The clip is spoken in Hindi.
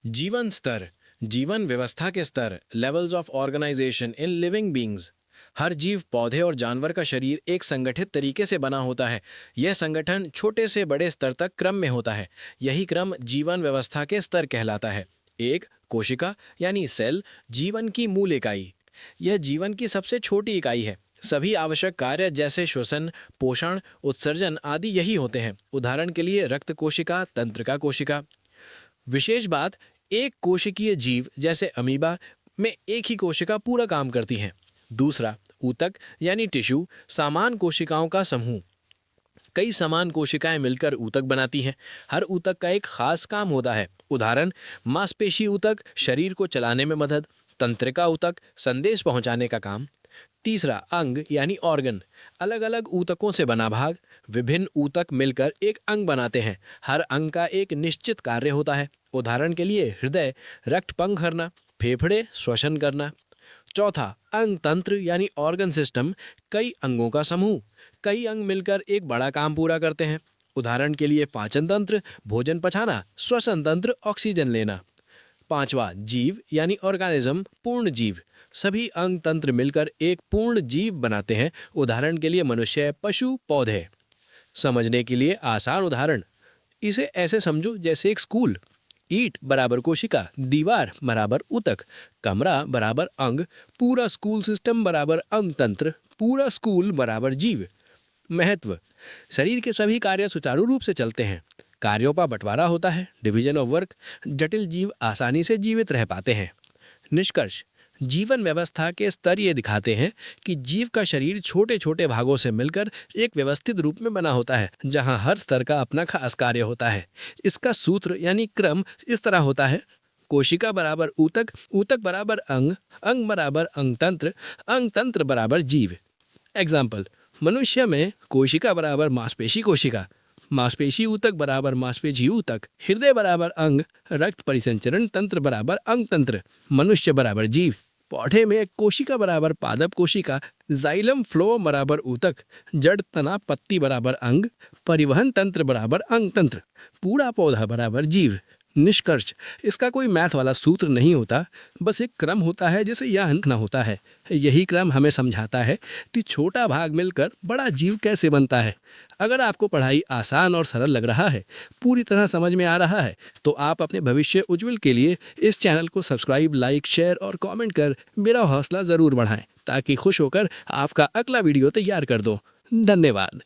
जीवन स्तर, जीवन व्यवस्था के स्तर, levels of organisation in living beings. हर जीव, पौधे और जानवर का शरीर एक संगठित तरीके से बना होता है। यह संगठन छोटे से बड़े स्तर तक क्रम में होता है। यही क्रम जीवन व्यवस्था के स्तर कहलाता है। एक, कोशिका यानी सेल, जीवन की मूल इकाई। यह जीवन की सबसे छोटी इकाई है। सभी आवश्यक कार्य जैसे श्वसन, पोषण, उत्सर्जन आदि यही होते हैं। उदाहरण के लिए रक्त कोशिका, तंत्रिका कोशिका। विशेष बात, एक कोशिकीय जीव जैसे अमीबा में एक ही कोशिका पूरा काम करती है। दूसरा, ऊतक यानी टिश्यू, समान कोशिकाओं का समूह। कई समान कोशिकाएं मिलकर ऊतक बनाती हैं। हर ऊतक का एक खास काम होता है। उदाहरण, मांसपेशी ऊतक शरीर को चलाने में मदद, तंत्रिका ऊतक संदेश पहुंचाने का काम। तीसरा, अंग यानी ऑर्गन, अलग अलग ऊतकों से बना भाग। विभिन्न ऊतक मिलकर एक अंग बनाते हैं। हर अंग का एक निश्चित कार्य होता है। उदाहरण के लिए हृदय रक्त पंख करना, फेफड़े श्वसन करना। चौथा, अंग तंत्र यानी ऑर्गन सिस्टम, कई अंगों का समूह। कई अंग मिलकर एक बड़ा काम पूरा करते हैं। उदाहरण के लिए पाचन तंत्र भोजन पचाना, श्वसन तंत्र ऑक्सीजन लेना। पांचवा, जीव यानी ऑर्गेनिज्म, पूर्ण जीव। सभी अंग तंत्र मिलकर एक पूर्ण जीव बनाते हैं। उदाहरण के लिए मनुष्य, पशु, पौधे। समझने के लिए आसान उदाहरण, इसे ऐसे समझो जैसे एक स्कूल। ईंट बराबर कोशिका, दीवार बराबर ऊतक, कमरा बराबर अंग, पूरा स्कूल सिस्टम बराबर अंग तंत्र, पूरा स्कूल बराबर जीव। महत्व, शरीर के सभी कार्य सुचारू रूप से चलते हैं। कार्यों का बंटवारा होता है, डिवीजन ऑफ वर्क। जटिल जीव आसानी से जीवित रह पाते हैं। निष्कर्ष, जीवन व्यवस्था के स्तर ये दिखाते हैं कि जीव का शरीर छोटे छोटे भागों से मिलकर एक व्यवस्थित रूप में बना होता है, जहां हर स्तर का अपना खास कार्य होता है। इसका सूत्र यानी क्रम इस तरह होता है: कोशिका बराबर ऊतक, ऊतक बराबर अंग, अंग बराबर अंगतंत्र, अंगतंत्र बराबर जीव। एग्जाम्पल, मनुष्य में कोशिका बराबर मांसपेशी कोशिका, मांसपेशी ऊतक बराबर मांसपेशी ऊतक, हृदय बराबर अंग, रक्त परिसंचरण तंत्र बराबर अंग तंत्र, मनुष्य बराबर जीव। पौधे में कोशिका बराबर पादप कोशिका, जाइलम फ्लोएम बराबर ऊतक, जड़ तना पत्ती बराबर अंग, परिवहन तंत्र बराबर अंग तंत्र, पूरा पौधा बराबर जीव। निष्कर्ष, इसका कोई मैथ वाला सूत्र नहीं होता, बस एक क्रम होता है जिसे याद रखना होता है। यही क्रम हमें समझाता है कि छोटा भाग मिलकर बड़ा जीव कैसे बनता है। अगर आपको पढ़ाई आसान और सरल लग रहा है, पूरी तरह समझ में आ रहा है, तो आप अपने भविष्य उज्जवल के लिए इस चैनल को सब्सक्राइब, लाइक, शेयर और कमेंट कर मेरा हौसला ज़रूर बढ़ाएं, ताकि खुश होकर आपका अगला वीडियो तैयार कर दूं। धन्यवाद।